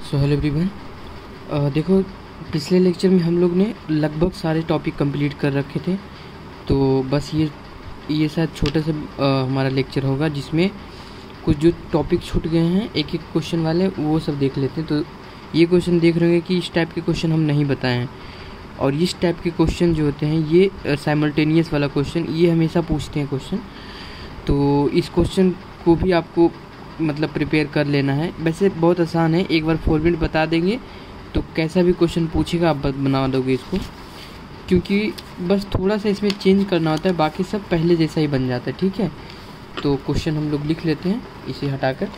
So hello everyone. देखो, पिछले lecture में हम लोग ने लगभग सारे टॉपिक कंप्लीट कर रखे थे। तो बस ये शायद छोटा सा हमारा लेक्चर होगा जिसमें कुछ जो टॉपिक छूट गए हैं एक एक क्वेश्चन वाले वो सब देख लेते हैं। तो ये क्वेश्चन देख रहे होंगे कि इस टाइप के क्वेश्चन हम नहीं बताए हैं, और इस टाइप के क्वेश्चन जो होते हैं ये साइमल्टेनियस वाला क्वेश्चन ये हमेशा पूछते हैं क्वेश्चन। तो इस क्वेश्चन को भी आपको मतलब प्रिपेयर कर लेना है। वैसे बहुत आसान है, एक बार फॉर्मेट बता देंगे तो कैसा भी क्वेश्चन पूछेगा आप बना दोगे इसको, क्योंकि बस थोड़ा सा इसमें चेंज करना होता है, बाकी सब पहले जैसा ही बन जाता है। ठीक है, तो क्वेश्चन हम लोग लिख लेते हैं इसे हटाकर।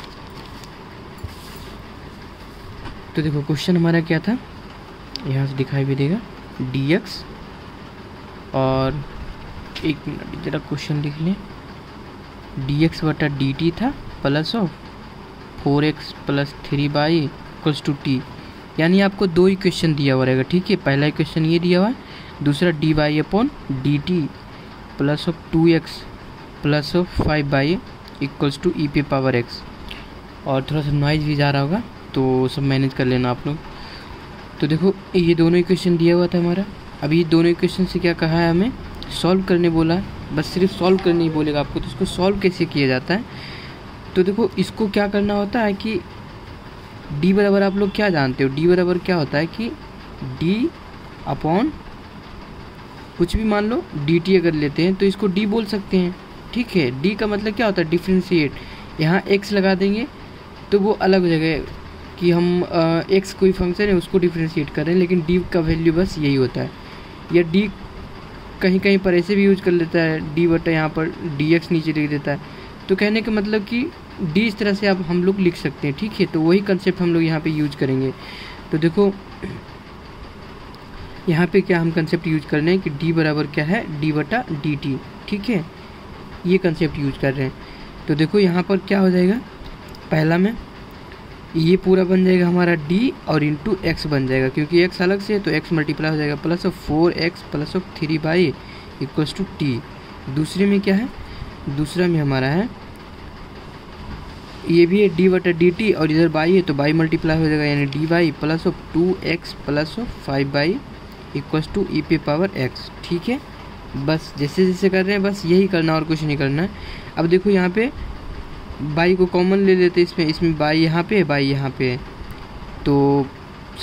तो देखो क्वेश्चन हमारा क्या था, यहाँ से दिखाई भी देगा dx, और एक मिनट जरा क्वेश्चन लिख लें। dx बटा dt था plus of 4x plus 3y equals to t। यानी आपको दो इक्वेशन दिया हुआ रहेगा। ठीक है, पहला इक्वेशन ये दिया हुआ है, दूसरा dy upon dt plus of 2x plus of 5y equals to e पे पावर x। और थोड़ा सा नॉइज भी जा रहा होगा तो सब मैनेज कर लेना आप लोग। तो देखो ये दोनों इक्वेशन दिया हुआ था हमारा। अभी ये दोनों इक्वेशन से क्या कहा है, हमें सॉल्व करने बोला है। बस सिर्फ सॉल्व करने ही बोलेगा आपको। तो इसको सॉल्व कैसे किया जाता है, तो देखो इसको क्या करना होता है कि d बराबर आप लोग क्या जानते हो, d बराबर क्या होता है कि d अपॉन कुछ भी मान लो dt अगर लेते हैं तो इसको d बोल सकते हैं। ठीक है, d का मतलब क्या होता है डिफ्रेंशिएट। यहाँ x लगा देंगे तो वो अलग हो जाएगा कि हम x कोई फंक्शन है उसको डिफ्रेंशिएट कर रहे हैं, लेकिन d का वैल्यू बस यही होता है। या d कहीं कहीं पर ऐसे भी यूज कर लेता है, d बटा यहाँ पर dx नीचे लिख देता है। तो कहने का मतलब कि d इस तरह से अब हम लोग लिख सकते हैं। ठीक है, तो वही कंसेप्ट हम लोग यहाँ पे यूज करेंगे। तो देखो यहाँ पे क्या हम कंसेप्ट यूज कर रहे हैं कि d बराबर क्या है, d बटा dt। ठीक है, ये कंसेप्ट यूज कर रहे हैं। तो देखो यहाँ पर क्या हो जाएगा, पहला में ये पूरा बन जाएगा हमारा d और इंटू एक्स बन जाएगा, क्योंकि x अलग से है तो x मल्टीप्लाई हो जाएगा plus of 4x plus of 3y equals to t। दूसरे में क्या है, दूसरा में हमारा है ये भी है d बटा dt और इधर y है तो y मल्टीप्लाई हो जाएगा, यानी dy plus of 2x plus of 5y equals to e पे पावर x। ठीक है, बस जैसे जैसे कर रहे हैं बस यही करना और कुछ नहीं करना है। अब देखो यहाँ पे y को कॉमन ले लेते हैं, इसमें y यहाँ पे है, y यहाँ पे है। तो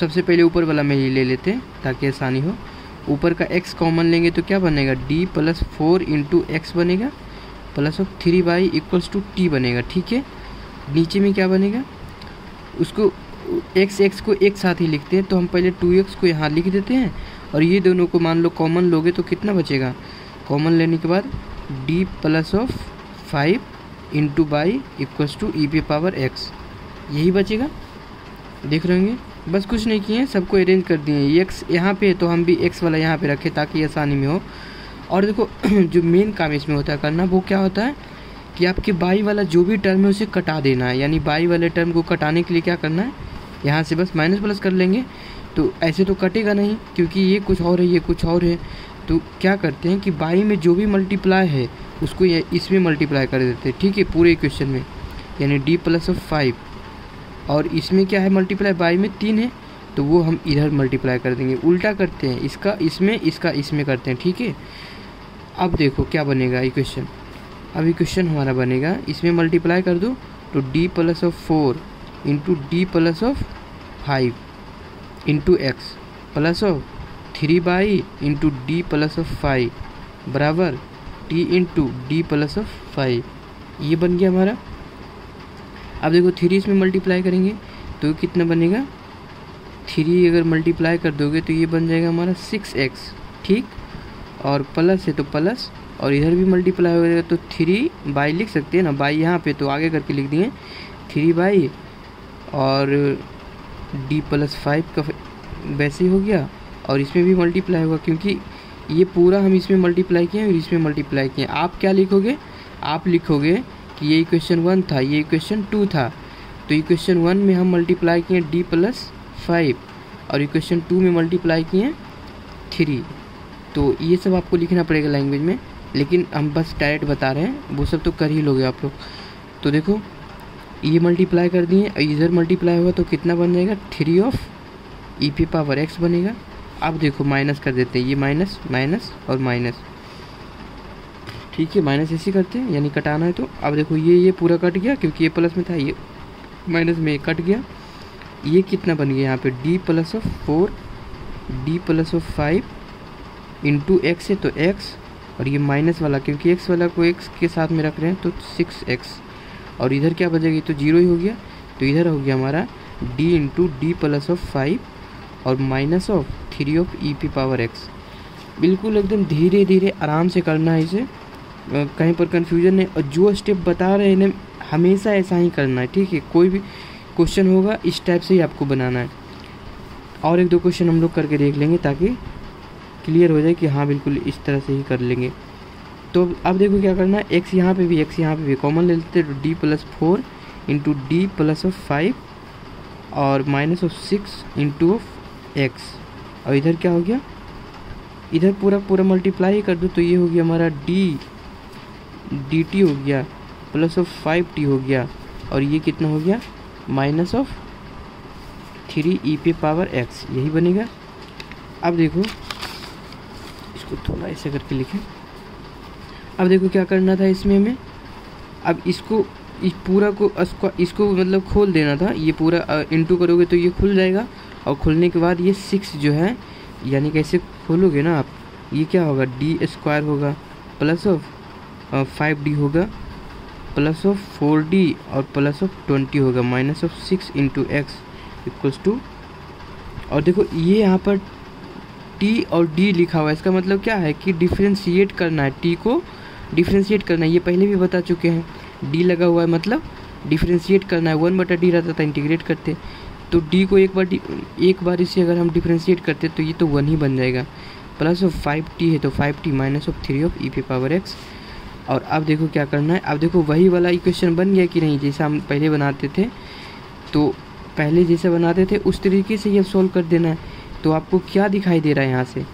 सबसे पहले ऊपर वाला में ही ले लेते हैं ताकि आसानी हो। ऊपर का x कॉमन लेंगे तो क्या बनेगा, d प्लस 4 इंटू एक्स बनेगा plus of 3y equals to t बनेगा। ठीक है, नीचे में क्या बनेगा, उसको x को एक साथ ही लिखते हैं। तो हम पहले 2x को यहाँ लिख देते हैं और ये दोनों को मान लो कॉमन लोगे तो कितना बचेगा, कॉमन लेने के बाद d plus of 5 into y equals to e पे पावर x, यही बचेगा। देख रहे होंगे बस कुछ नहीं किए, सबको अरेंज कर दिए। x यहाँ पे तो हम भी x वाला यहाँ पे रखें ताकि आसानी में हो। और देखो जो मेन काम इसमें होता है करना, वो क्या होता है कि आपके बाई वाला जो भी टर्म है उसे कटा देना है। यानी बाई वाले टर्म को कटाने के लिए क्या करना है, यहाँ से बस माइनस प्लस कर लेंगे। तो ऐसे तो कटेगा नहीं क्योंकि ये कुछ और है ये कुछ और है। तो क्या करते हैं कि बाई में जो भी मल्टीप्लाई है उसको इसमें मल्टीप्लाई कर देते हैं। ठीक है, पूरे इक्वेशन में, यानी d प्लस ऑफ 5 और इसमें क्या है मल्टीप्लाई, बाई में 3 है तो वो हम इधर मल्टीप्लाई कर देंगे। उल्टा करते हैं, इसका इसमें इसका इसमें करते हैं। ठीक है, अब देखो क्या बनेगा इक्वेशन। अब इक्वेशन हमारा बनेगा, इसमें मल्टीप्लाई कर दो तो d plus of 4 into D plus of 5 into x plus of 3y into D plus of 5 बराबर t into D plus of 5। ये बन गया हमारा। अब देखो 3 इसमें मल्टीप्लाई करेंगे तो कितना बनेगा, 3 अगर मल्टीप्लाई कर दोगे तो ये बन जाएगा हमारा 6x। ठीक, और प्लस है तो प्लस, और इधर भी मल्टीप्लाई हो जाएगा तो 3y लिख सकते हैं ना, y यहाँ पे तो आगे करके लिख दिए 3y और d प्लस 5 का वैसे ही हो गया। और इसमें भी मल्टीप्लाई होगा क्योंकि ये पूरा हम इसमें मल्टीप्लाई किए और इसमें मल्टीप्लाई किए। आप क्या लिखोगे, आप लिखोगे कि ये इक्वेशन 1 था, ये इक्वेशन 2 था। तो इक्वेशन 1 में हम मल्टीप्लाई किए d प्लस 5 और इक्वेशन 2 में मल्टीप्लाई किए 3। तो ये सब आपको लिखना पड़ेगा लैंग्वेज में, लेकिन हम बस डायरेक्ट बता रहे हैं, वो सब तो कर ही लोगे आप लोग। तो देखो ये मल्टीप्लाई कर दिए और इधर मल्टीप्लाई होगा तो कितना बन जाएगा 3 of E P power x बनेगा। अब देखो माइनस कर देते हैं, ये माइनस माइनस और माइनस, ठीक है माइनस ऐसे करते हैं यानी कटाना है। तो अब देखो ये पूरा कट गया क्योंकि ये प्लस में था, ये माइनस में कट गया। ये कितना बन गया यहाँ पे D plus of 4 D plus of 5 into x है तो एक्स, और ये माइनस वाला क्योंकि एक्स वाला को एक्स के साथ में रख रहे हैं तो 6x, और इधर क्या बचेगी तो 0 ही हो गया। तो इधर हो गया हमारा d into D plus of 5 और minus of 3 of E P power x. बिल्कुल एकदम धीरे धीरे आराम से करना है इसे, कहीं पर कन्फ्यूजन नहीं। और जो स्टेप बता रहे हैं हमेशा ऐसा ही करना है, ठीक है। कोई भी क्वेश्चन होगा इस टाइप से ही आपको बनाना है। और एक दो क्वेश्चन हम लोग करके देख लेंगे ताकि क्लियर हो जाए कि हाँ बिल्कुल इस तरह से ही कर लेंगे। तो अब देखो क्या करना है, एक्स यहाँ पे भी एक्स यहाँ पे भी कॉमन ले लेते हैं, तो D plus 4 into D plus of 5 और minus of 6 into of x. और इधर क्या हो गया, इधर पूरा मल्टीप्लाई कर दो तो ये हो गया हमारा डी टी हो गया प्लस ऑफ 5t हो गया, और ये कितना हो गया माइनस ऑफ 3 ई पे पावर एक्स, यही बनेगा। अब देखो इसको थोड़ा ऐसे करके लिखें। अब देखो क्या करना था इसमें हमें, अब इसको इस पूरा को इसको मतलब खोल देना था। ये पूरा इंटू करोगे तो ये खुल जाएगा, और खुलने के बाद ये 6 जो है यानी कैसे खोलोगे ना आप, ये क्या होगा डी स्क्वायर होगा प्लस ऑफ 5d होगा प्लस ऑफ 4d और प्लस ऑफ 20 होगा minus of 6 into X equals to, और देखो ये यहाँ पर t और d लिखा हुआ है, इसका मतलब क्या है कि डिफ्रेंशिएट करना है, t को डिफ्रेंशिएट करना है। ये पहले भी बता चुके हैं, d लगा हुआ है मतलब डिफ्रेंशिएट करना है। 1/d रहता था इंटीग्रेट करते, तो d को एक बार इसे अगर हम डिफ्रेंशिएट करते तो ये तो 1 ही बन जाएगा। प्लस ऑफ 5t है तो 5t माइनस ऑफ 3 ऑफ ई पे पावर एक्स। और अब देखो क्या करना है, अब देखो वही वाला इक्वेशन बन गया कि नहीं, जैसा हम पहले बनाते थे। तो पहले जैसे बनाते थे उस तरीके से ये सॉल्व कर देना है। तो आपको क्या दिखाई दे रहा है यहाँ से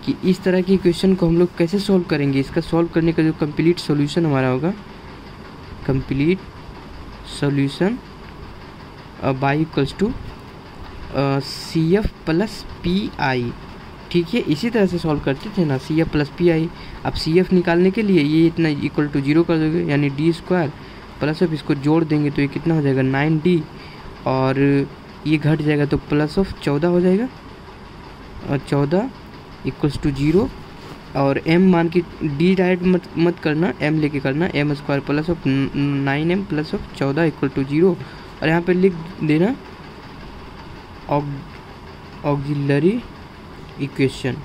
कि इस तरह की इक्वेशन को हम लोग कैसे सॉल्व करेंगे। इसका सॉल्व करने का जो कंप्लीट सॉल्यूशन हमारा होगा, complete solution by equals to CF plus PI, ठीक है। इसी तरह से सॉल्व करते थे ना, CF प्लस PI। अब CF निकालने के लिए ये इतना इक्वल टू 0 कर दोगे यानी डी स्क्वायर प्लस ऑफ इसको जोड़ देंगे तो ये कितना हो जाएगा 9d, और ये घट जाएगा तो प्लस ऑफ 14 हो जाएगा, और 14 इक्वल्स टू 0। और m मान के d डायरेक्ट मत करना, m लेके करना, m square plus of 9m plus of 14 equal to 0। और यहाँ पे लिख देना ऑक्सिलरी इक्वेशन,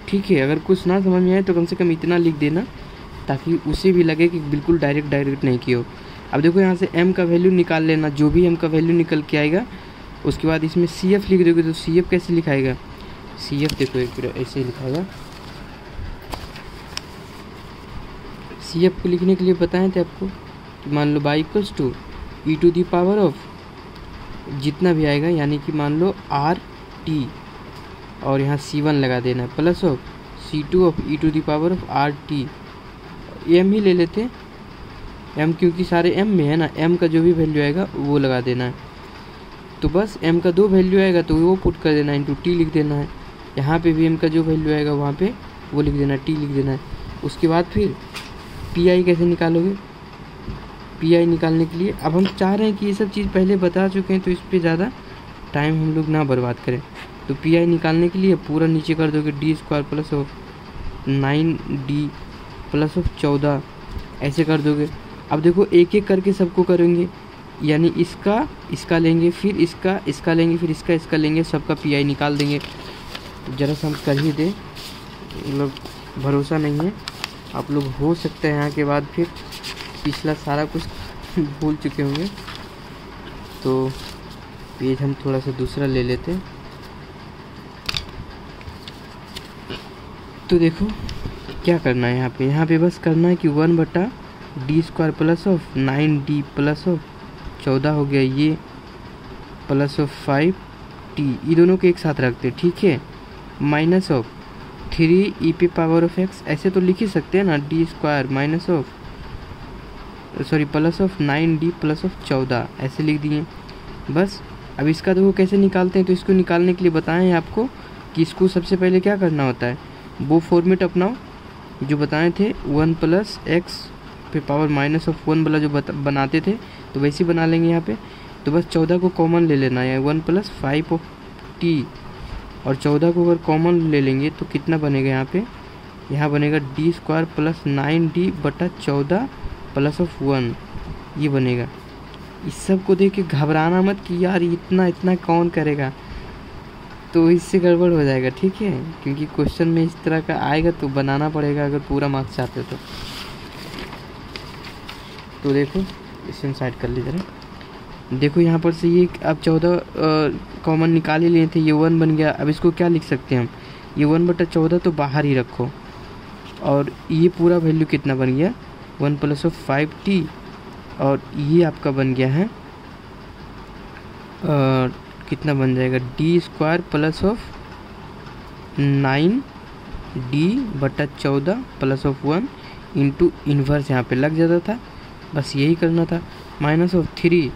ठीक है। अगर कुछ ना समझ में आए तो कम से कम इतना लिख देना ताकि उसे भी लगे कि बिल्कुल डायरेक्ट नहीं किया हो। अब देखो यहाँ से m का वैल्यू निकाल लेना, जो भी m का वैल्यू निकल के आएगा उसके बाद इसमें CF लिख दोगे। तो CF कैसे लिखाएगा, CF देखो एक बार ऐसे लिखाएगा। CF को लिखने के लिए बताए थे आपको कि मान लो y equals to e to the power of जितना भी आएगा यानी कि मान लो RT, और यहाँ C1 लगा देना है plus of C2 of E to the power of RT। m ही ले लेते हैं, m क्योंकि सारे m में है ना, m का जो भी वैल्यू आएगा वो लगा देना है। तो बस m का 2 वैल्यू आएगा तो वो पुट कर देना है, इंटू t लिख देना है। यहाँ पे भी m का जो वैल्यू आएगा वहाँ पे वो लिख देना है, t लिख देना है। उसके बाद फिर PI कैसे निकालोगे, PI निकालने के लिए अब हम चाह रहे हैं कि ये सब चीज़ पहले बता चुके हैं तो इस पर ज़्यादा टाइम हम लोग ना बर्बाद करें। तो PI निकालने के लिए पूरा नीचे कर दोगे D square plus of 9d plus of 14 ऐसे कर दोगे। अब देखो एक एक करके सबको करेंगे, यानी इसका लेंगे, फिर इसका लेंगे, फिर इसका लेंगे, सबका PI निकाल देंगे। ज़रा सा हम कर ही दें, मतलब भरोसा नहीं है, आप लोग हो सकता है यहाँ के बाद फिर पिछला सारा कुछ भूल चुके होंगे। तो पेज हम थोड़ा सा दूसरा ले लेते हैं। तो देखो क्या करना है यहाँ पे बस करना है कि 1/d square plus of 9d plus of 14 हो गया ये प्लस ऑफ 5t, ये दोनों को एक साथ रखते हैं, ठीक है। माइनस ऑफ 3 ई पे पावर ऑफ x, ऐसे तो लिख ही सकते हैं ना, D square minus of sorry plus of 9d plus of 14 ऐसे लिख दिए। बस अब इसका देखो कैसे निकालते हैं। तो इसको निकालने के लिए बताएं आपको कि इसको सबसे पहले क्या करना होता है, वो फॉर्मेट अपनाओ जो बताए थे 1 प्लस एक्स पे पावर माइनस ऑफ 1 वाला जो बनाते थे, तो वैसे ही बना लेंगे यहाँ पे। तो बस 14 को कॉमन ले लेना है, 1 प्लस 5 ऑफ टी, और 14 को अगर कॉमन ले लेंगे तो कितना बनेगा यहाँ पे, यहाँ बनेगा डी स्क्वायर प्लस 9d बटा 14 प्लस ऑफ 1, ये बनेगा। इस सब को देख के घबराना मत कि यार इतना इतना कौन करेगा, तो इससे गड़बड़ हो जाएगा, ठीक है। क्योंकि क्वेश्चन में इस तरह का आएगा तो बनाना पड़ेगा अगर पूरा मार्क्स चाहते हो तो देखो इसे साइड कर लीजिए। देखो यहाँ पर से ये अब 14 कॉमन निकाल ही लिए थे, ये 1 बन गया। अब इसको क्या लिख सकते हैं हम, ये 1/14 तो बाहर ही रखो, और ये पूरा वैल्यू कितना बन गया 1 प्लस ऑफ 5t, और ये आपका बन गया है कितना बन जाएगा D square plus of 9d बटा 14 प्लस ऑफ 1 इंटू इन्वर्स यहाँ पे लग जाता था, बस यही करना था। माइनस ऑफ 3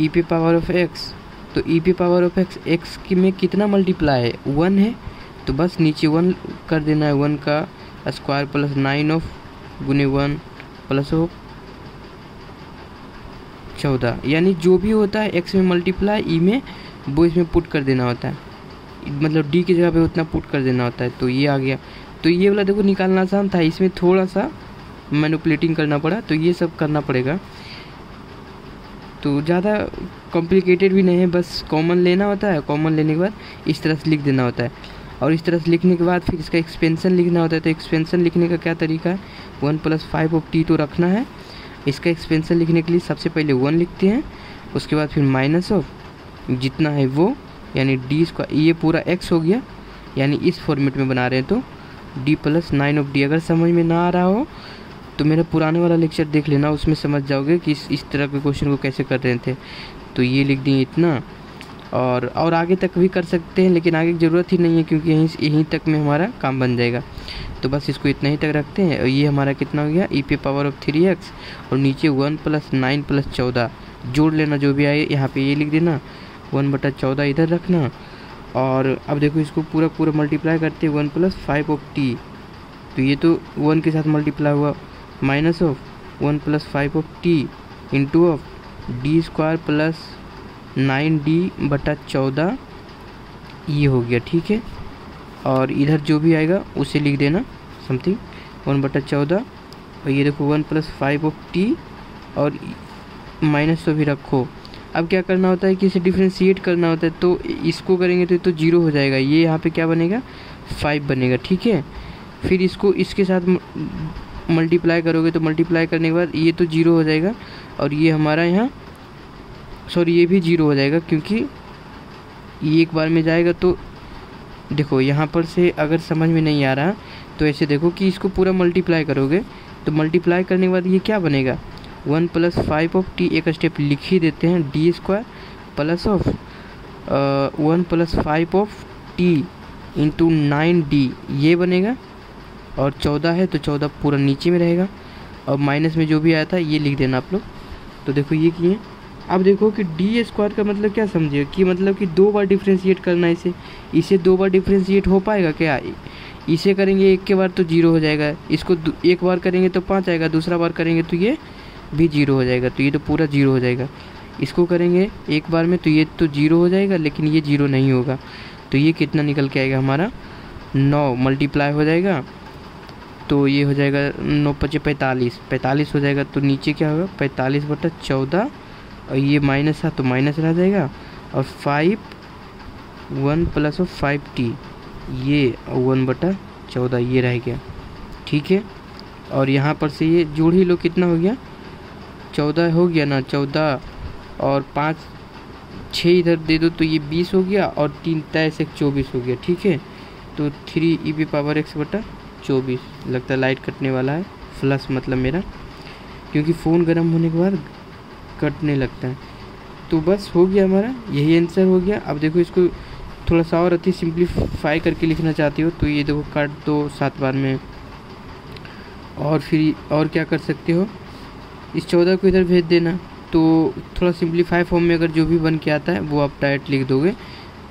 ई पे पावर ऑफ एक्स, तो ई पे पावर ऑफ एक्स एक्स की में कितना मल्टीप्लाई है 1 है, तो बस नीचे 1 कर देना है, 1 का स्क्वायर प्लस 9 ऑफ गुने 1 प्लस ऑफ 14, यानी जो भी होता है एक्स में मल्टीप्लाई ई में वो इसमें पुट कर देना होता है, मतलब डी की जगह पे उतना पुट कर देना होता है। तो ये आ गया। तो ये वाला देखो निकालना आसान था, इसमें थोड़ा सा मैनिपुलेटिंग करना पड़ा, तो ये सब करना पड़ेगा। तो ज़्यादा कॉम्प्लिकेटेड भी नहीं है, बस कॉमन लेना होता है, कॉमन लेने के बाद इस तरह से लिख देना होता है, और इस तरह से लिखने के बाद फिर इसका एक्सपेंशन लिखना होता है। तो एक्सपेंशन लिखने का क्या तरीका है, 1 प्लस 5 ऑफ टी तो रखना है। इसका एक्सपेंशन लिखने के लिए सबसे पहले 1 लिखते हैं, उसके बाद फिर माइनस ऑफ जितना है वो, यानी डी स्क्वायर, ये पूरा एक्स हो गया, यानी इस फॉर्मेट में बना रहे हैं तो डी प्लस 9 ऑफ डी। अगर समझ में ना आ रहा हो तो मेरा पुराने वाला लेक्चर देख लेना, उसमें समझ जाओगे कि इस तरह के क्वेश्चन को कैसे कर रहे थे। तो ये लिख दिए इतना, और आगे तक भी कर सकते हैं, लेकिन आगे की ज़रूरत ही नहीं है क्योंकि यहीं तक में हमारा काम बन जाएगा। तो बस इसको इतना ही तक रखते हैं, और ये हमारा कितना हो गया ई पे पावर ऑफ 3x, और नीचे 1 प्लस 9 प्लस 14 जोड़ लेना जो भी आए, यहाँ पे ये लिख देना 1/14 इधर रखना। और अब देखो इसको पूरा मल्टीप्लाई करते हैं 1 प्लस 5 ऑफ टी, तो ये तो 1 के साथ मल्टीप्लाई हुआ, minus of 1 plus 5 of T into of D square plus 9d बटा 14, ये हो गया, ठीक है। और इधर जो भी आएगा उसे लिख देना समथिंग 1/14, और ये देखो 1 प्लस 5 ऑफ टी, और माइनस तो भी रखो। अब क्या करना होता है कि इसे डिफ्रेंशिएट करना होता है, तो इसको करेंगे तो 0 हो जाएगा, ये यहाँ पे क्या बनेगा 5 बनेगा, ठीक है। फिर इसको इसके साथ मल्टीप्लाई करोगे तो मल्टीप्लाई करने के बाद ये तो 0 हो जाएगा, और ये हमारा यहाँ सॉरी ये भी 0 हो जाएगा, क्योंकि ये एक बार में जाएगा। तो देखो यहाँ पर से अगर समझ में नहीं आ रहा तो ऐसे देखो कि इसको पूरा मल्टीप्लाई करोगे, तो मल्टीप्लाई करने के बाद ये क्या बनेगा 1 प्लस 5 ऑफ टी, एक स्टेप लिख ही देते हैं, D square plus of 1 plus 5 of T into 9d, ये बनेगा। और 14 है तो 14 पूरा नीचे में रहेगा, और माइनस में जो भी आया था ये लिख देना आप लोग। तो देखो ये किए। अब देखो कि डी स्क्वायर का मतलब क्या समझिए, कि मतलब कि 2 बार डिफ्रेंशिएट करना है इसे 2 बार डिफ्रेंशिएट हो पाएगा क्या, इसे करेंगे एक के बार तो 0 हो जाएगा, इसको एक बार करेंगे तो 5 आएगा, दूसरा बार करेंगे तो ये भी 0 हो जाएगा, तो ये तो पूरा 0 हो जाएगा। इसको करेंगे एक बार में तो ये तो 0 हो जाएगा, लेकिन ये 0 नहीं होगा, तो ये कितना निकल के आएगा हमारा 9 मल्टीप्लाई हो जाएगा, तो ये हो जाएगा 9 × 5 = 45 हो जाएगा। तो नीचे क्या होगा 45/14, और ये माइनस था तो माइनस रह जाएगा, और 5 1 प्लस ऑफ 5t, ये 1/14 ये रह गया, ठीक है। और यहाँ पर से ये जोड़ ही लो, कितना हो गया 14 हो गया ना, 14 और 5 6 इधर दे दो तो ये 20 हो गया, और 3 23 1 24 हो गया, ठीक है। तो 3 ई पे पावर x/24, लगता है लाइट कटने वाला है, फ्लश मतलब मेरा, क्योंकि फ़ोन गर्म होने के बाद कटने लगता है। तो बस हो गया हमारा, यही आंसर हो गया। अब देखो इसको थोड़ा सा और अति सिंप्लीफाई करके लिखना चाहते हो तो ये देखो काट दो 7 बार में, और फिर और क्या कर सकते हो, इस 14 को इधर भेज देना। तो थोड़ा सिंप्लीफाई फॉर्म में अगर जो भी बन के आता है वो आप डायरेक्ट लिख दोगे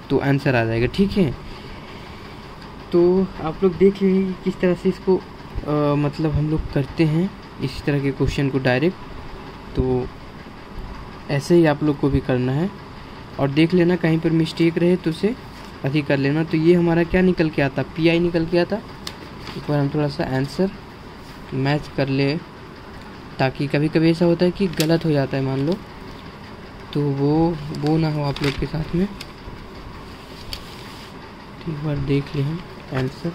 तो आंसर आ जाएगा, ठीक है। तो आप लोग देख लीजिए किस तरह से इसको मतलब हम लोग करते हैं इस तरह के क्वेश्चन को डायरेक्ट। तो ऐसे ही आप लोग को भी करना है और देख लेना कहीं पर मिस्टेक रहे तो उसे अधिक कर लेना। तो ये हमारा क्या निकल के आता, पी निकल के आता। एक बार हम थोड़ा सा आंसर मैच कर ले, ताकि कभी कभी ऐसा होता है कि गलत हो जाता है मान लो, तो वो ना हो आप लोग के साथ में। एक बार देख ले हम आंसर।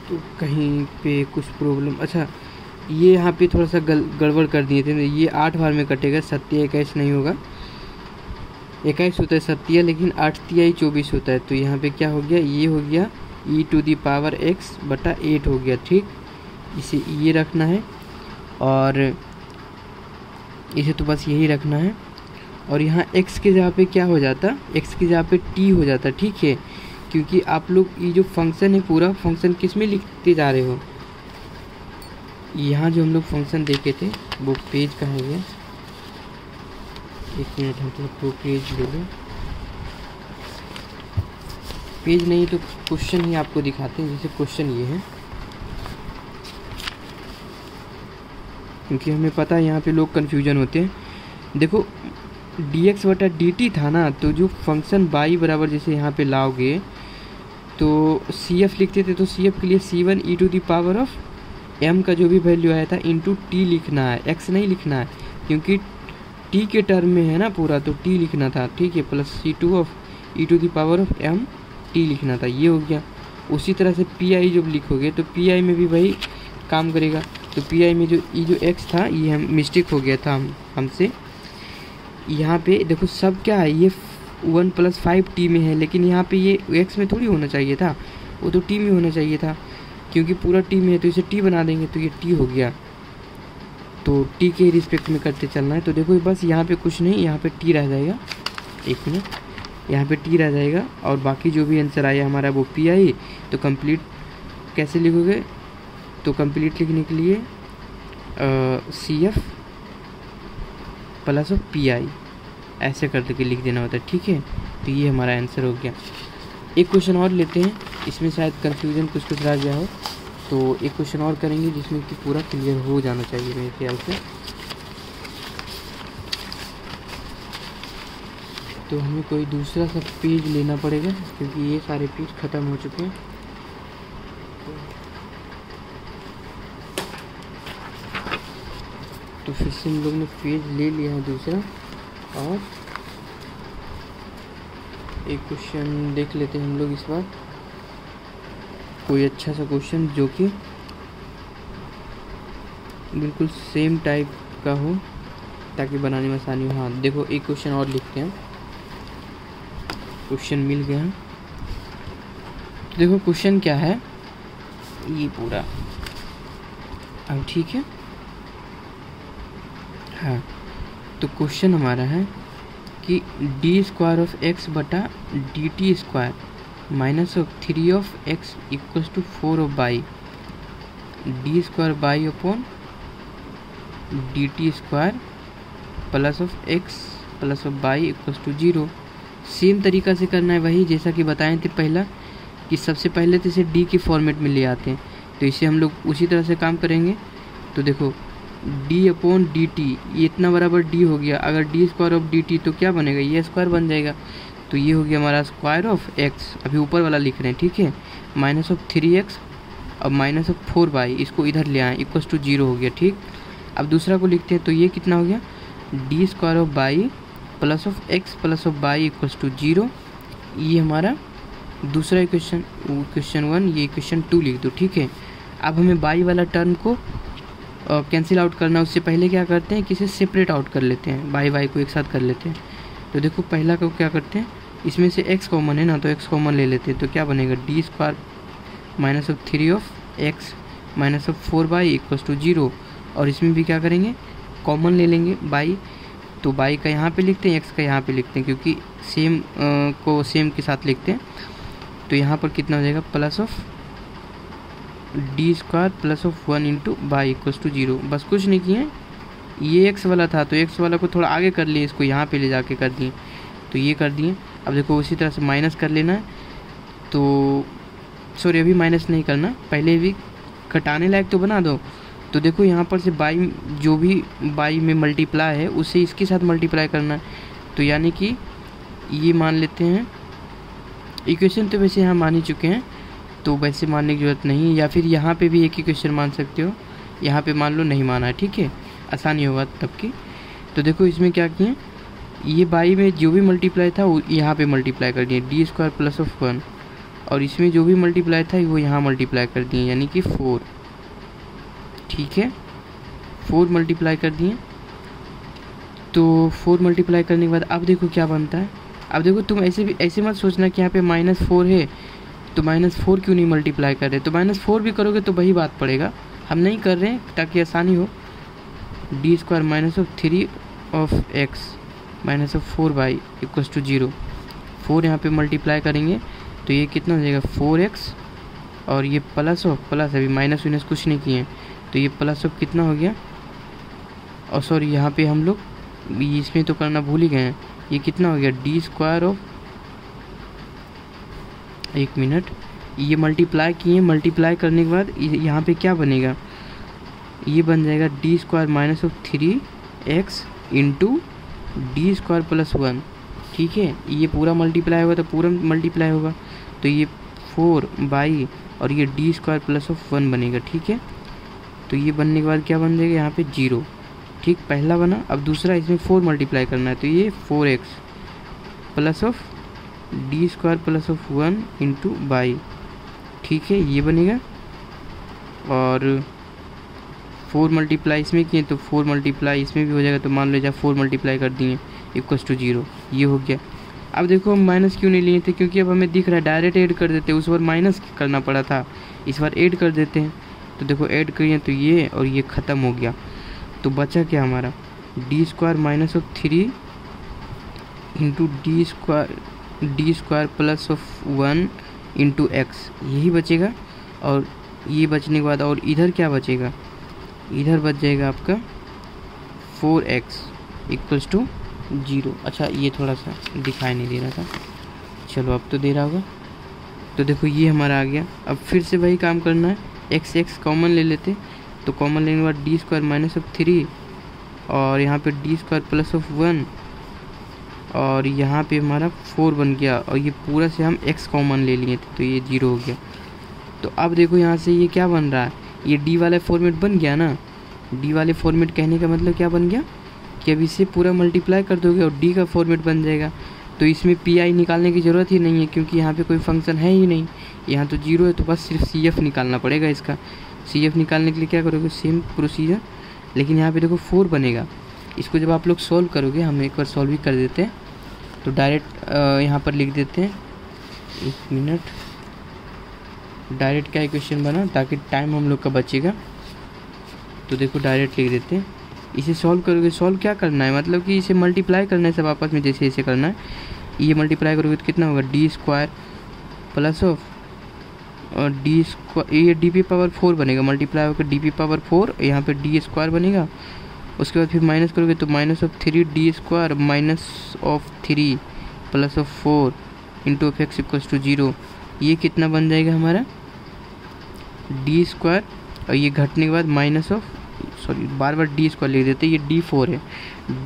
तो कहीं पे कुछ प्रॉब्लम, अच्छा ये यहाँ पे थोड़ा सा गड़बड़ कर दिए थे। ये 8 बार में कटेगा, 27 21 नहीं होगा। 21 होता है 27, लेकिन 8 तिहाई 24 होता है। तो यहाँ पे क्या हो गया, ये हो गया e⁻x/8 हो गया, ठीक। इसे ये रखना है और इसे तो बस यही रखना है। और यहाँ x के जगह पे क्या हो जाता, x की जगह पे t हो जाता, ठीक है। क्योंकि आप लोग ये जो फंक्शन है पूरा फंक्शन किस में लिखते जा रहे हो, यहाँ जो हम लोग फंक्शन देखे थे वो पेज कहाँ है, एक मिनट हम तो पेज ले लें। पेज नहीं तो क्वेश्चन ही आपको दिखाते हैं। जैसे क्वेश्चन ये है, क्योंकि हमें पता है यहाँ पे लोग कन्फ्यूजन होते हैं। देखो dx/dt था ना, तो जो फंक्शन y बराबर जैसे यहाँ पे लाओगे तो CF लिखते थे, तो CF के लिए C1 e⁻m का जो भी वैल्यू आया था इंटू t लिखना है, x नहीं लिखना है, क्योंकि t के टर्म में है ना पूरा, तो t लिखना था, ठीक है। प्लस C2 e⁻m t लिखना था, ये हो गया। उसी तरह से pi जब लिखोगे तो pi में भी वही काम करेगा। तो pi में जो x था ये हम मिस्टेक हो गया था हमसे। यहाँ पे देखो सब क्या है, ये 1 + 5t में है, लेकिन यहाँ पे ये x में थोड़ी होना चाहिए था, वो तो t में होना चाहिए था। क्योंकि पूरा t में है तो इसे t बना देंगे, तो ये t हो गया। तो t के रिस्पेक्ट में करते चलना है। तो देखो बस यहाँ पे कुछ नहीं, यहाँ पे t रह जाएगा, एक मिनट, यहाँ पे t रह जाएगा और बाकी जो भी आंसर आया हमारा वो pi। तो कंप्लीट कैसे लिखोगे, तो कंप्लीट लिखने के लिए CF प्लस pi ऐसे करके लिख देना होता है, ठीक है। तो ये हमारा आंसर हो गया। एक क्वेश्चन और लेते हैं, इसमें शायद कंफ्यूजन कुछ रह गया हो, तो एक क्वेश्चन और करेंगे जिसमें कि पूरा क्लियर हो जाना चाहिए मेरे ख्याल से। तो हमें कोई दूसरा सा पेज लेना पड़ेगा, क्योंकि ये सारे पेज ख़त्म हो चुके हैं। तो फिर से हम लोग ने पेज ले लिया है दूसरा, और एक क्वेश्चन देख लेते हैं हम लोग इस बार, कोई अच्छा सा क्वेश्चन जो कि बिल्कुल सेम टाइप का हो ताकि बनाने में आसानी हो। हाँ देखो एक क्वेश्चन और लिखते हैं, क्वेश्चन मिल गया। तो देखो क्वेश्चन क्या है ये पूरा, अब ठीक है। हाँ तो क्वेश्चन हमारा है कि d²(x/dt² -3(x) = 4/y d²y/dt² +(x+y) = 0। Same तरीका से करना है वही जैसा कि बताए थे पहला, कि सबसे पहले तो इसे d के फॉर्मेट में ले आते हैं। तो इसे हम लोग उसी तरह से काम करेंगे। तो देखो d/dt ये इतना बराबर d हो गया, अगर d²(dt) तो क्या बनेगा, ये स्क्वायर बन जाएगा। तो ये हो गया हमारा (x), अभी ऊपर वाला लिख रहे हैं, ठीक है, -3x और -4y, इसको इधर ले आए, = 0 हो गया, ठीक। अब दूसरा को लिखते हैं, तो ये कितना हो गया, d² +(x+y) = 0। ये हमारा दूसरा इक्वेशन 1, ये इक्वेशन 2 लिख दो, ठीक है। अब हमें बाई वाला टर्म को कैंसिल आउट करना, उससे पहले क्या करते हैं कि इसे सेपरेट आउट कर लेते हैं, बाई को एक साथ कर लेते हैं। तो देखो पहला को क्या करते हैं, इसमें से x कॉमन है ना, तो x कॉमन ले लेते हैं। तो क्या बनेगा, d² -3(x -4y) = 0। और इसमें भी क्या करेंगे, कॉमन ले लेंगे बाई, तो बाई का यहाँ पे लिखते हैं, x का यहाँ पे लिखते हैं, क्योंकि सेम को सेम के साथ लिखते हैं। तो यहाँ पर कितना हो जाएगा plus of D square plus of 1 into by equals to 0। बस कुछ नहीं किए, ये एक्स वाला था तो एक्स वाला को थोड़ा आगे कर लिए, इसको यहाँ पे ले जाके कर दिए, तो ये कर दिए। अब देखो उसी तरह से माइनस कर लेना है, तो सॉरी अभी माइनस नहीं करना, पहले भी घटाने लायक तो बना दो। तो देखो यहाँ पर से बाई, जो भी बाई में मल्टीप्लाई है उसे इसके साथ मल्टीप्लाई करना है, तो यानी कि ये मान लेते हैं, इक्वेशन तो वैसे यहाँ मान ही चुके हैं तो वैसे मानने की ज़रूरत नहीं है, या फिर यहाँ पे भी एक इक्वेशन मान सकते हो, यहाँ पे मान लो नहीं माना है, ठीक है, आसानी होगा तब की। तो देखो इसमें क्या किए, ये बाई में जो भी मल्टीप्लाई था वो यहाँ पे मल्टीप्लाई कर दिए डी स्क्वायर प्लस ऑफ 1, और इसमें जो भी मल्टीप्लाई था वो यहाँ मल्टीप्लाई कर दिए यानी कि 4, ठीक है, 4 मल्टीप्लाई कर दिए। तो 4 मल्टीप्लाई करने के बाद अब देखो क्या बनता है। अब देखो तुम ऐसे मत सोचना कि यहाँ पे -4 है तो -4 क्यों नहीं मल्टीप्लाई कर रहे, तो -4 भी करोगे तो वही बात पड़ेगा, हम नहीं कर रहे हैं ताकि आसानी हो। D square minus of 3 of X minus of 4 by equals to 0, 4 यहाँ पे मल्टीप्लाई करेंगे तो ये कितना हो जाएगा 4x, और ये प्लस ऑफ प्लस, अभी माइनस वाइनस कुछ नहीं किए तो ये प्लस ऑफ कितना हो गया, और सॉरी यहाँ पे हम लोग इसमें तो करना भूल ही गए हैं, ये कितना हो गया डी स्क्वायर ऑफ, एक मिनट, ये मल्टीप्लाई किए, मल्टीप्लाई करने के बाद यहाँ पे क्या बनेगा, ये बन जाएगा D square minus of 3x into D square plus 1, ठीक है, ये पूरा मल्टीप्लाई होगा तो पूरा मल्टीप्लाई होगा, तो ये 4 बाई और ये डी स्क्वायर प्लस ऑफ 1 बनेगा, ठीक है। तो ये बनने के बाद क्या बन जाएगा यहाँ पे 0, ठीक, पहला बना। अब दूसरा इसमें 4 मल्टीप्लाई करना है तो ये 4x plus of D square plus of 1 into by, ठीक है, ये बनेगा। और 4 मल्टीप्लाई इसमें किए तो 4 मल्टीप्लाई इसमें भी हो जाएगा, तो मान लो जब 4 मल्टीप्लाई कर दिए इक्वल्स टू 0, ये हो गया। अब देखो हम माइनस क्यों नहीं लिए थे, क्योंकि अब हमें दिख रहा है डायरेक्ट ऐड कर देते, उस बार माइनस करना पड़ा था, इस बार ऐड कर देते हैं। तो देखो ऐड करिए तो ये और ये ख़त्म हो गया, तो बचा क्या हमारा D square minus of 3 into D square plus of 1 into x, यही बचेगा। और ये बचने के बाद और इधर क्या बचेगा, इधर बच जाएगा आपका 4x इक्वल्स टू 0। अच्छा ये थोड़ा सा दिखाई नहीं दे रहा था, चलो अब तो दे रहा होगा। तो देखो ये हमारा आ गया। अब फिर से वही काम करना है, x कॉमन ले लेते, तो कॉमन लेने के बाद डी स्क्वायर माइनस ऑफ 3 और यहाँ पे डी स्क्वायर प्लस ऑफ 1 और यहाँ पे हमारा 4 बन गया, और ये पूरा से हम x कॉमन ले लिए थे तो ये 0 हो गया। तो अब देखो यहाँ से ये क्या बन रहा है, ये डी वाला फॉर्मेट बन गया ना। डी वाले फॉर्मेट कहने का मतलब क्या बन गया कि अब इसे पूरा मल्टीप्लाई कर दोगे और डी का फॉर्मेट बन जाएगा। तो इसमें पी आई निकालने की ज़रूरत ही नहीं है, क्योंकि यहाँ पे कोई फंक्शन है ही नहीं, यहाँ तो 0 है, तो बस सिर्फ सी एफ निकालना पड़ेगा इसका। सी एफ निकालने के लिए क्या करोगे, सेम प्रोसीजर, लेकिन यहाँ पे देखो 4 बनेगा। इसको जब आप लोग सॉल्व करोगे, हम एक बार सॉल्व भी कर देते हैं, तो डायरेक्ट यहाँ पर लिख देते हैं, एक मिनट, डायरेक्ट क्या इक्वेशन बना ताकि टाइम हम लोग का बचेगा। तो देखो डायरेक्ट लिख देते हैं, इसे सॉल्व करोगे, सॉल्व क्या करना है, मतलब कि इसे मल्टीप्लाई करना है सब आपस में, जैसे इसे करना है। ये मल्टीप्लाई करोगे तो कितना होगा डी स्क्वायर प्लस ऑफ और डी स्क्वायर, ये डी पी पावर 4 बनेगा, मल्टीप्लाई होकर डी पी पावर 4, यहाँ पे डी स्क्वायर बनेगा। उसके बाद फिर माइनस करोगे तो minus of 3 D square minus of 3 plus of 4 into of X equals to 0। ये कितना बन जाएगा हमारा डी स्क्वायर, और ये घटने के बाद minus of, sorry bar bar D square लिख देते, ये d4 है,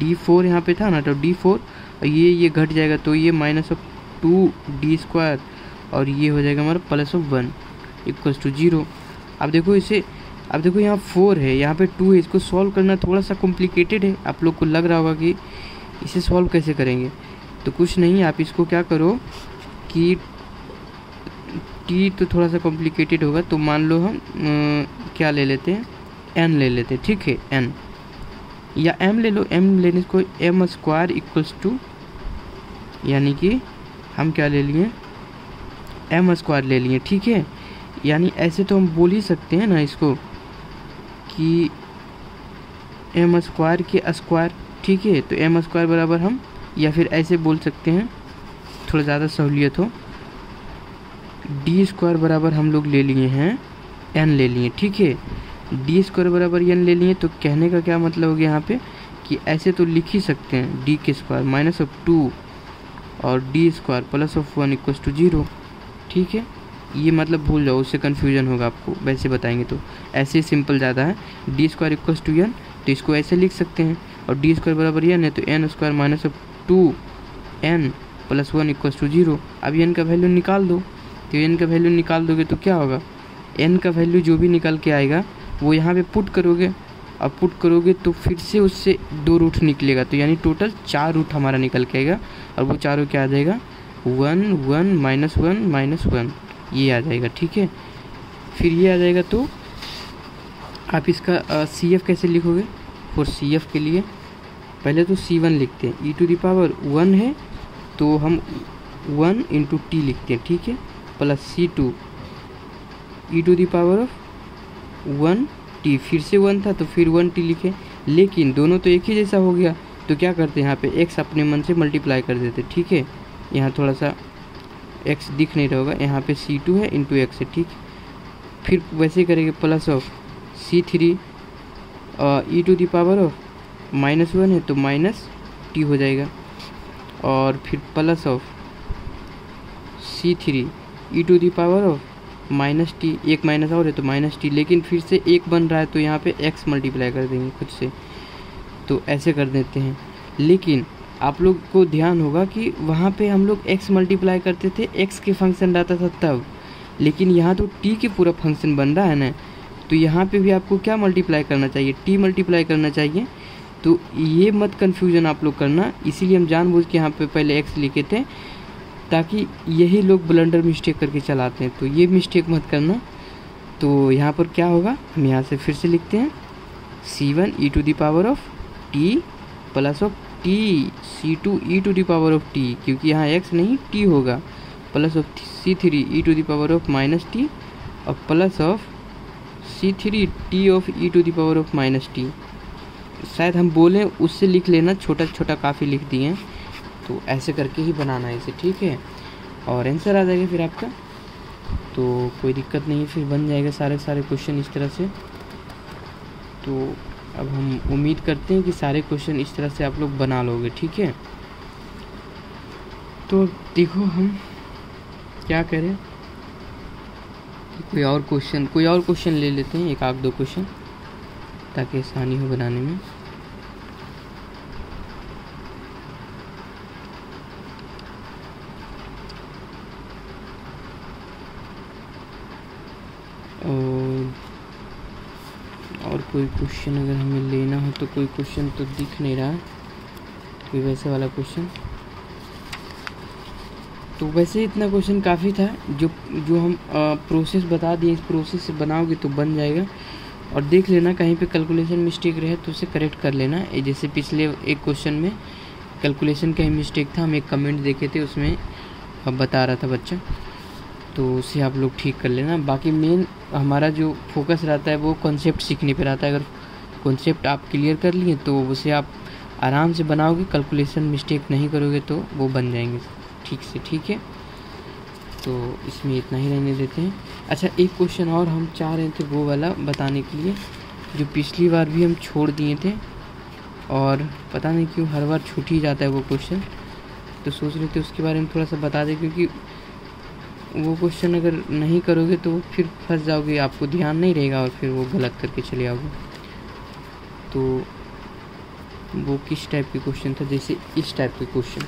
d4 यहाँ पे था ना, तो d4 और ये घट जाएगा तो ये माइनस ऑफ 2 डी स्क्वायर, और ये हो जाएगा हमारा प्लस ऑफ 1 इक्वल्स टू 0। अब देखो इसे, अब देखो यहाँ 4 है, यहाँ पे 2 है, इसको सॉल्व करना थोड़ा सा कॉम्प्लिकेटेड है, आप लोग को लग रहा होगा कि इसे सॉल्व कैसे करेंगे। तो कुछ नहीं, आप इसको क्या करो कि टी तो थोड़ा सा कॉम्प्लिकेटेड होगा, तो मान लो हम क्या ले लेते हैं, n ले लेते हैं, ठीक है, n या m ले लो, m लेने को m स्क्वायर इक्वल्स टू, यानी कि हम क्या ले लिए m स्क्वायर ले लिए, ठीक है। यानी ऐसे तो हम बोल ही सकते हैं ना इसको कि m स्क्वायर के स्क्वायर, ठीक है, तो m स्क्वायर बराबर हम, या फिर ऐसे बोल सकते हैं थोड़ा ज़्यादा सहूलियत हो, डी स्क्वायर बराबर हम लोग ले लिए हैं एन ले लिए, ठीक है। डी स्क्वायर बराबर एन ले लिए, तो कहने का क्या मतलब हो गया यहाँ पे कि ऐसे तो लिख ही सकते हैं डी के स्क्वायर माइनस ऑफ 2 और D square plus of 1 equals to 0, ठीक है। ये मतलब भूल जाओ, उससे कन्फ्यूजन होगा आपको, वैसे बताएंगे तो ऐसे सिंपल ज़्यादा है। D square equals to N, तो इसको ऐसे लिख सकते हैं, और डी स्क्वायर बराबर एन है तो N square minus of 2 N plus 1 equals to 0। अब एन का वैल्यू निकाल दो, तो एन का वैल्यू निकाल दोगे तो क्या होगा, एन का वैल्यू जो भी निकल के आएगा वो यहाँ पे पुट करोगे, अब पुट करोगे तो फिर से उससे 2 रूट निकलेगा, तो यानी टोटल 4 रूट हमारा निकल के आएगा, और वो चारों क्या आ जाएगा 1 1 -1 -1 ये आ जाएगा, ठीक है। फिर ये आ जाएगा तो आप इसका सी एफ कैसे लिखोगे। फॉर सी एफ के लिए पहले तो C1 लिखते हैं, ई टू द पावर 1 है तो हम 1 × t लिखते हैं, ठीक है, plus C2 E to the power of 1t, फिर से 1 था तो फिर 1t लिखे, लेकिन दोनों तो एक ही जैसा हो गया, तो क्या करते हैं यहाँ पे x अपने मन से मल्टीप्लाई कर देते, ठीक है। यहाँ थोड़ा सा x दिख नहीं रहा होगा, यहाँ पे C2 है इंटू x है, ठीक। फिर वैसे करेंगे plus of C3 E to the power of -1 है तो -t हो जाएगा, और फिर plus of C3 E to the power of -t, एक माइनस और है तो -t, लेकिन फिर से एक बन रहा है तो यहाँ पे x मल्टीप्लाई कर देंगे खुद से, तो ऐसे कर देते हैं। लेकिन आप लोग को ध्यान होगा कि वहाँ पे हम लोग x मल्टीप्लाई करते थे, x के फंक्शन रहता था तब, लेकिन यहाँ तो t के पूरा फंक्शन बन रहा है ना, तो यहाँ पे भी आपको क्या मल्टीप्लाई करना चाहिए, t मल्टीप्लाई करना चाहिए। तो ये मत कन्फ्यूजन आप लोग करना, इसीलिए हम जानबूझ के यहाँ पे पहले x लिखे थे, ताकि यही लोग ब्लंडर मिस्टेक करके चलाते हैं, तो ये मिस्टेक मत करना। तो यहाँ पर क्या होगा, हम यहाँ से फिर से लिखते हैं C1 E to the power of t plus of t C2 E to the power of t, क्योंकि यहाँ x नहीं t होगा, plus of C3 E to the power of -t और plus of C3 t of E to the power of -t। शायद हम बोलें उससे लिख लेना, छोटा छोटा काफ़ी लिख दिए हैं, तो ऐसे करके ही बनाना है इसे, ठीक है, और आंसर आ जाएगा फिर आपका, तो कोई दिक्कत नहीं, फिर बन जाएगा सारे क्वेश्चन इस तरह से। तो अब हम उम्मीद करते हैं कि सारे क्वेश्चन इस तरह से आप लोग बना लोगे, ठीक है। तो देखो हम क्या करें, कोई और क्वेश्चन ले लेते हैं, 1-2 क्वेश्चन, ताकि आसानी हो बनाने में। और कोई क्वेश्चन अगर हमें लेना हो तो कोई क्वेश्चन तो दिख नहीं रहा, कोई वैसे वाला क्वेश्चन, तो वैसे इतना क्वेश्चन काफ़ी था, जो हम प्रोसेस बता दिए, इस प्रोसेस से बनाओगे तो बन जाएगा। और देख लेना कहीं पे कैलकुलेशन मिस्टेक रहे तो उसे करेक्ट कर लेना, जैसे पिछले एक क्वेश्चन में कैलकुलेशन का ही मिस्टेक था, हम एक कमेंट देखे थे उसमें बता रहा था बच्चा, तो उसे आप लोग ठीक कर लेना। बाकी मेन हमारा जो फोकस रहता है वो कॉन्सेप्ट सीखने पे रहता है, अगर कॉन्सेप्ट आप क्लियर कर लिए तो उसे आप आराम से बनाओगे, कैलकुलेशन मिस्टेक नहीं करोगे तो वो बन जाएंगे ठीक से, ठीक है। तो इसमें इतना ही रहने देते हैं। अच्छा, एक क्वेश्चन और हम चाह रहे थे वो वाला बताने के लिए, जो पिछली बार भी हम छोड़ दिए थे और पता नहीं क्यों हर बार छूट ही जाता है वो क्वेश्चन, तो सोच रहे थे उसके बारे में थोड़ा सा बता दें, क्योंकि वो क्वेश्चन अगर नहीं करोगे तो फिर फंस जाओगे, आपको ध्यान नहीं रहेगा और फिर वो गलत करके चले आओगे। तो वो किस टाइप के क्वेश्चन था, जैसे इस टाइप के क्वेश्चन,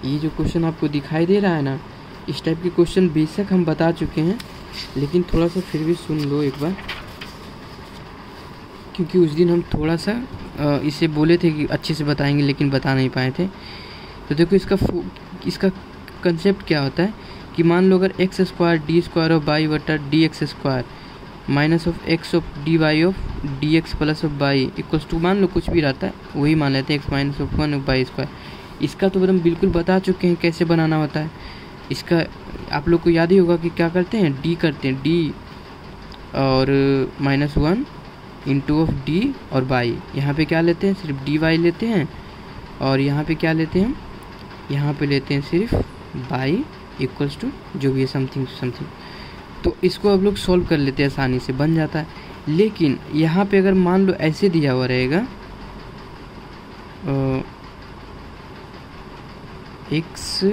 ये जो क्वेश्चन आपको दिखाई दे रहा है ना, इस टाइप के क्वेश्चन बेशक हम बता चुके हैं, लेकिन थोड़ा सा फिर भी सुन लो एक बार, क्योंकि उस दिन हम थोड़ा सा इसे बोले थे कि अच्छे से बताएंगे लेकिन बता नहीं पाए थे। तो देखो इसका कंसेप्ट क्या होता है कि मान लो अगर x square D square of y बटा d x square minus of x of D y of D x plus of by equals to, मान लो कुछ भी रहता है वही मान लेते हैं, x minus of 1 of by square. इसका तो हम बिल्कुल बता चुके हैं कैसे बनाना होता है। इसका आप लोग को याद ही होगा कि क्या करते हैं, डी करते हैं, डी और -1 इंटू ऑफ डी और बाई, यहाँ पे क्या लेते हैं, सिर्फ डी वाई लेते हैं, और यहाँ पे क्या लेते हैं, यहाँ पे लेते हैं सिर्फ बाई इक्वल्स टू जो भी है समथिंग समथिंग। तो इसको अब लोग सॉल्व कर लेते हैं, आसानी से बन जाता है। लेकिन यहाँ पे अगर मान लो ऐसे दिया हुआ रहेगा x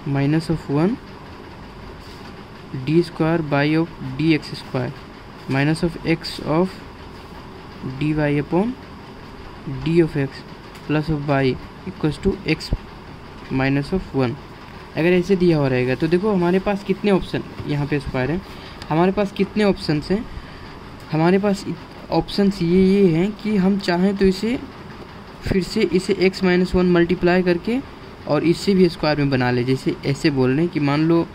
minus of 1 D square by of D x square minus of x of D Y upon D of X plus of Y equals to X minus of 1, अगर ऐसे दिया हुआ रहेगा तो देखो हमारे पास कितने ऑप्शन यहाँ पे स्क्वायर है, हमारे पास कितने ऑप्शंस हैं। हमारे पास ऑप्शंस ये हैं कि हम चाहें तो इसे फिर से इसे x माइनस 1 मल्टीप्लाई करके और इससे भी स्क्वायर में बना ले। जैसे ऐसे बोल रहे हैं कि मान लो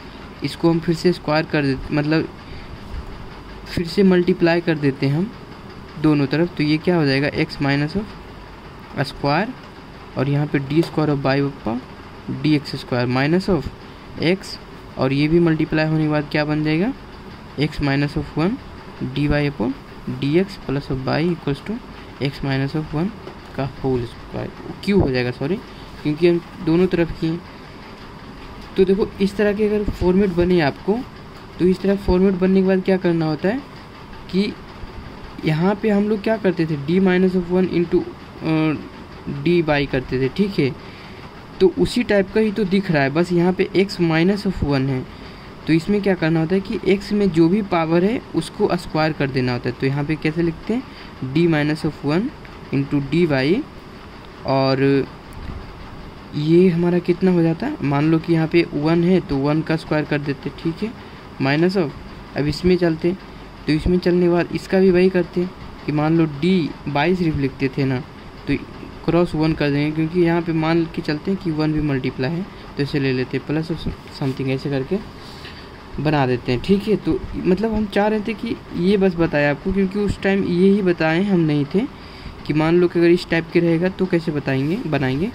इसको हम फिर से स्क्वायर कर देते, मतलब फिर से मल्टीप्लाई कर देते हैं हम दोनों तरफ, तो ये क्या हो जाएगा x माइनस ऑफ स्क्वायर और यहाँ पे डी स्क्वायर ऑफ बाई ऊपर D x square minus of x, और ये भी मल्टीप्लाई होने के बाद क्या बन जाएगा x minus of 1 D Y upon D x plus of by equals to X minus of 1 का होल स्क्वायर, क्यों हो जाएगा सॉरी, क्योंकि हम दोनों तरफ किए। तो देखो इस तरह के अगर फॉर्मेट बने आपको, तो इस तरह फॉर्मेट बनने के बाद क्या करना होता है कि यहाँ पे हम लोग क्या करते थे D minus of 1 into D by करते थे, ठीक है। तो उसी टाइप का ही तो दिख रहा है, बस यहाँ पे x माइनस ऑफ 1 है, तो इसमें क्या करना होता है कि x में जो भी पावर है उसको स्क्वायर कर देना होता है। तो यहाँ पे कैसे लिखते हैं d minus of 1 into D Y, और ये हमारा कितना हो जाता है, मान लो कि यहाँ पे 1 है तो 1 का स्क्वायर कर देते, ठीक है, माइनस ऑफ, अब इसमें चलते तो इसमें चलने के बाद इसका भी वही करते कि मान लो d 22 सिर्फ लिखते थे ना, तो क्रॉस 1 कर देंगे, क्योंकि यहाँ पे मान के चलते हैं कि 1 भी मल्टीप्लाई है, तो इसे ले लेते हैं प्लस ऑफ समथिंग, ऐसे करके बना देते हैं, ठीक है। तो मतलब हम चाह रहे थे कि ये बस बताया आपको, क्योंकि उस टाइम ये ही बताए हम नहीं थे कि मान लो कि अगर इस टाइप के रहेगा तो कैसे बनाएंगे।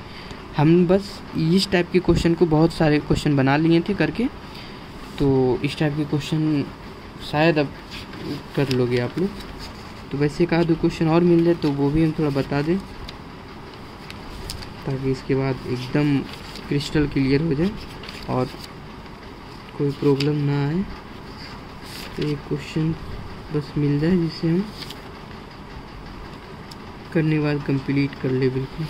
हम बस इस टाइप के क्वेश्चन को बहुत सारे क्वेश्चन बना लिए थे करके, तो इस टाइप के क्वेश्चन शायद अब कर लोगे आप लोग। तो वैसे कहा 2 क्वेश्चन और मिल जाए तो वो भी हम थोड़ा बता दें, ताकि इसके बाद एकदम क्रिस्टल क्लियर हो जाए और कोई प्रॉब्लम ना आए। तो एक क्वेश्चन बस मिल जाए जिसे हम करने के बाद कंप्लीट कर ले बिल्कुल।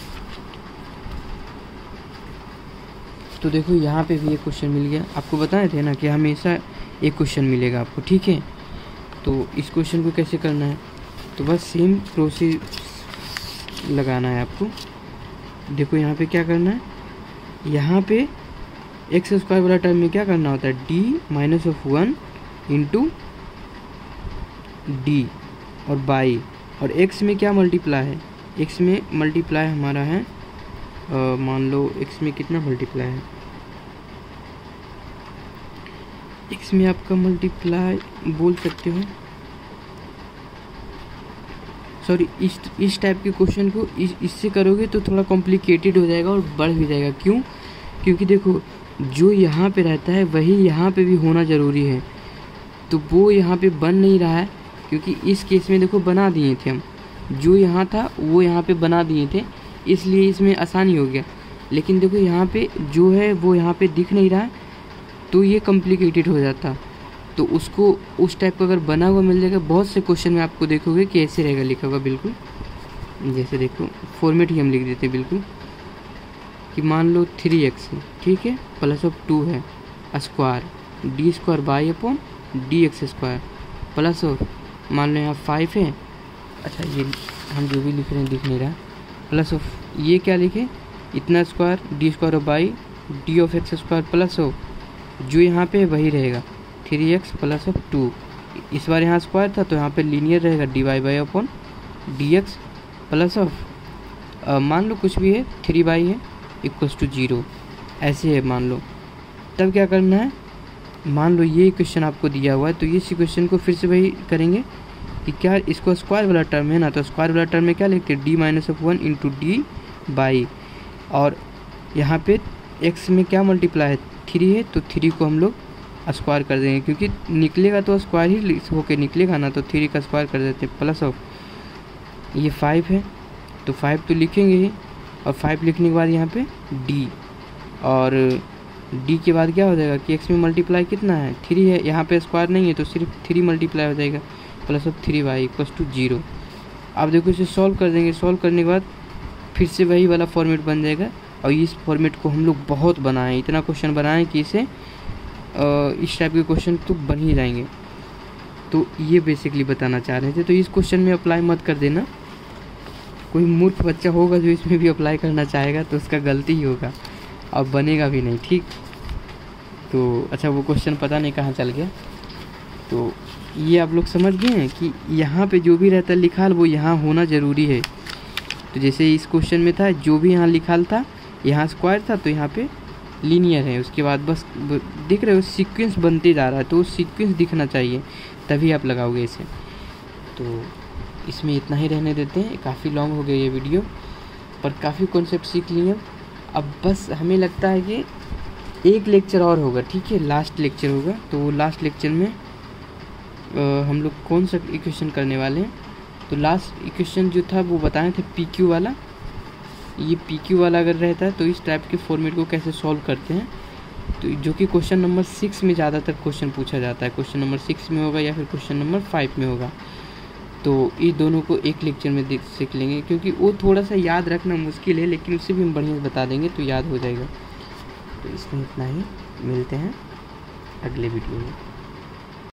तो देखो यहाँ पे भी एक क्वेश्चन मिल गया, आपको बताए थे ना कि हमेशा एक क्वेश्चन मिलेगा आपको, ठीक है। तो इस क्वेश्चन को कैसे करना है, तो बस सेम प्रोसेस लगाना है आपको। देखो यहाँ पे क्या करना है, यहाँ पे एक्स स्क्वायर वाला टर्म में क्या करना होता है D minus of 1 into D और बाई, और x में क्या मल्टीप्लाई है, x में मल्टीप्लाई हमारा है मान लो x में कितना मल्टीप्लाई है, x में आपका मल्टीप्लाई बोल सकते हो, सॉरी इस टाइप के क्वेश्चन को इससे करोगे तो थोड़ा कॉम्प्लिकेटेड हो जाएगा और बढ़ भी जाएगा। क्यों, क्योंकि देखो जो यहाँ पे रहता है वही यहाँ पे भी होना ज़रूरी है, तो वो यहाँ पे बन नहीं रहा है, क्योंकि इस केस में देखो बना दिए थे हम, जो यहाँ था वो यहाँ पे बना दिए थे, इसलिए इसमें आसानी हो गया। लेकिन देखो यहाँ पे जो है वो यहाँ पे दिख नहीं रहा है, तो ये कॉम्प्लिकेटेड हो जाता। तो उसको उस टाइप का अगर बना हुआ मिल जाएगा, बहुत से क्वेश्चन में आपको देखोगे कि ऐसे रहेगा लिखा हुआ बिल्कुल, जैसे देखो फॉर्मेट ही हम लिख देते बिल्कुल कि मान लो 3x है, ठीक है, प्लस ऑफ 2 है square D square by upon D x square plus of मान लो यहाँ 5 है, अच्छा ये हम जो भी लिख रहे हैं दिख नहीं रहा, प्लस ऑफ ये क्या लिखे इतना square D square of by D of x square plus of जो यहाँ पे वही रहेगा 3x प्लस ऑफ 2, इस बार यहाँ स्क्वायर था तो यहाँ पे लीनियर रहेगा D Y by upon D x plus of मान लो कुछ भी है 3y है इक्वल्स टू 0, ऐसे है मान लो। तब क्या करना है, मान लो ये क्वेश्चन आपको दिया हुआ है, तो इसी क्वेश्चन को फिर से वही करेंगे कि क्या इसको स्क्वायर वाला टर्म है ना, तो स्क्वायर वाला टर्म में क्या लिखते हैं D minus of 1 into D by, और यहाँ पे x में क्या मल्टीप्लाई है 3 है, तो 3 को हम लोग स्क्वायर कर देंगे, क्योंकि निकलेगा तो स्क्वायर ही होके निकलेगा ना, तो 3 का स्क्वायर कर देते हैं प्लस ऑफ ये 5 है, तो 5 तो लिखेंगे ही, और 5 लिखने के बाद यहाँ पे d, और डी के बाद क्या हो जाएगा कि एक्स में मल्टीप्लाई कितना है 3 है, यहाँ पे स्क्वायर नहीं है तो सिर्फ 3 मल्टीप्लाई हो जाएगा plus of 3y equals to 0। अब देखो इसे सॉल्व कर देंगे, सॉल्व करने के बाद फिर से वही वाला फॉर्मेट बन जाएगा। और इस फॉर्मेट को हम लोग बहुत बनाए, इतना क्वेश्चन बनाए कि इसे इस टाइप के क्वेश्चन तो बन ही जाएंगे। तो ये बेसिकली बताना चाह रहे थे। तो इस क्वेश्चन में अप्लाई मत कर देना, कोई मूर्ख बच्चा होगा जो इसमें भी अप्लाई करना चाहेगा तो उसका गलती ही होगा और बनेगा भी नहीं, ठीक। तो अच्छा वो क्वेश्चन पता नहीं कहाँ चल गया। तो ये आप लोग समझ गए हैं कि यहाँ पे जो भी रहता है लिखाल वो यहाँ होना ज़रूरी है। तो जैसे इस क्वेश्चन में था जो भी यहाँ लिखाल था, यहाँ स्क्वायर था तो यहाँ पे लीनियर है, उसके बाद बस दिख रहे हो सीक्वेंस बनते जा रहा है, तो वो सीक्वेंस दिखना चाहिए तभी आप लगाओगे इसे। तो इसमें इतना ही रहने देते हैं, काफ़ी लॉन्ग हो गया ये वीडियो, पर काफ़ी कॉन्सेप्ट सीख लिए। अब बस हमें लगता है कि एक लेक्चर और होगा, ठीक है, लास्ट लेक्चर होगा। तो लास्ट लेक्चर में हम लोग कौन सा इक्वेशन करने वाले हैं। तो लास्ट इक्वेशन जो था वो बताए थे PQ वाला। ये PQ वाला अगर रहता है तो इस टाइप के फॉर्मेट को कैसे सॉल्व करते हैं, तो जो कि क्वेश्चन नंबर 6 में ज़्यादातर क्वेश्चन पूछा जाता है, क्वेश्चन नंबर 6 में होगा या फिर क्वेश्चन नंबर 5 में होगा। तो ये दोनों को एक लेक्चर में सीख लेंगे, क्योंकि वो थोड़ा सा याद रखना मुश्किल है, लेकिन उससे भी हम बढ़िया से बता देंगे तो याद हो जाएगा। तो इसमें इतना ही, मिलते हैं अगले वीडियो में।